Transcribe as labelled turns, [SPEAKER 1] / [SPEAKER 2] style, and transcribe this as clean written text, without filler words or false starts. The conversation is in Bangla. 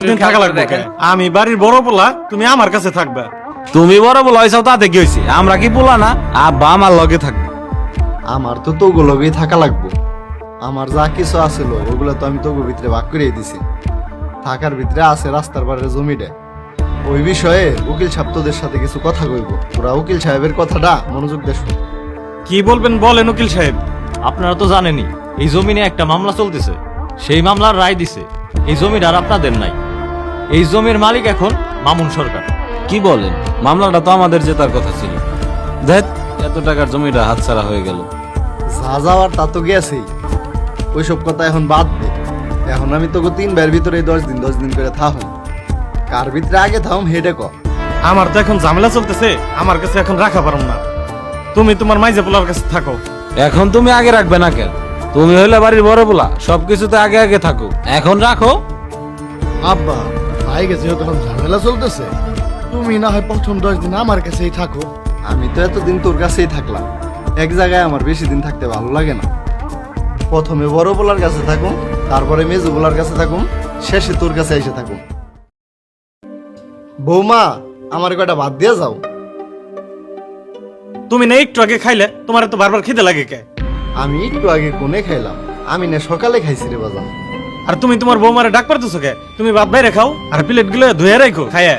[SPEAKER 1] থাকা লাগবে। আমি বাড়ির বড় পোলা, তুমি আমার কাছে থাকবে।
[SPEAKER 2] তুমি বড় বলো হয়েছাও তাতে কি হয়েছে? আমরা কি বলা না? আব্বা আমার লগে থাকবে।
[SPEAKER 3] আমার তো তোগো লগেই থাকা লাগবো। আমার যা কিছু আছিল ওগুলো তো আমি তোগো ভিতরে ভাগ করে দিছি। থাকার ভিতরে আছে রাস্তার পাড়ের জমিটা। ওই বিষয়ে উকিল সাহেব তোদের সাথে কিছু কথা কইব। তোরা উকিল সাহেবের কথাটা মনোযোগ দিয়ে শুন।
[SPEAKER 1] কি বলবেন বলেন উকিল সাহেব।
[SPEAKER 4] আপনারা তো জানেনই এই জমিনে একটা মামলা চলতেছে, সেই মামলার রায় দিছে এই জমির আর আপনাদের নাই। এই জমির মালিক এখন মামুন সরকার।
[SPEAKER 2] কি বলেন? মামলাটা তো আমাদের জেতার কথা ছিল। দেখ এত টাকার জমিটা হাতছাড়া হয়ে গেল।
[SPEAKER 3] যা যাওয়ার তা তো গেছেই, ওইসব কথা এখন বাদ দে। এখন আমি তোকে 3 ভাইয়ের ভিতরে 10 দিন করে থাকুন। কার ভিতরে আগে থাকুম হেডে ক।
[SPEAKER 1] আমার তো এখন ঝামেলা চলতেছে, আমার কাছে এখন রাখা পারম না। তুমি তোমার মাইজে পোলার কাছে থাকো।
[SPEAKER 2] এখন তুমি আগে রাখবে না কেন? তুমি হইলে বাড়ির বড় বলা, সবকিছুতে আগে আগে থাকো। এখন রাখো।
[SPEAKER 5] আব্বা ভাই গেছে তখন ঝামেলা চলতেছে, তুমি না হয় প্রথম 10 দিন আমার কাছেই থাকো।
[SPEAKER 3] আমি তো এতদিন তোর কাছেই থাকলাম, এক জায়গায় আমার বেশি দিন থাকতে ভালো লাগে না। প্রথমে বড় বলার কাছে থাকুন, তারপরে মেজো বলার কাছে থাকুন, শেষে তোর কাছে এসে থাকুন। বৌমা, আমার কয়টা ভাত দিয়ে যাও।
[SPEAKER 1] তুমি না একটু আগে খাইলে, তোমার তো বারবার খিদে লাগে কে?
[SPEAKER 3] আমি একটু আগে কোনে খাইলাম, আমি না সকালে খাইছি রে বাজান।
[SPEAKER 1] আর তুমি তোমার বৌমারে ডাক পারতেছো কে? তুমি ভাত বাইরে খাও আর প্লেট গুলো ধুয়ে রাখো খাইয়া।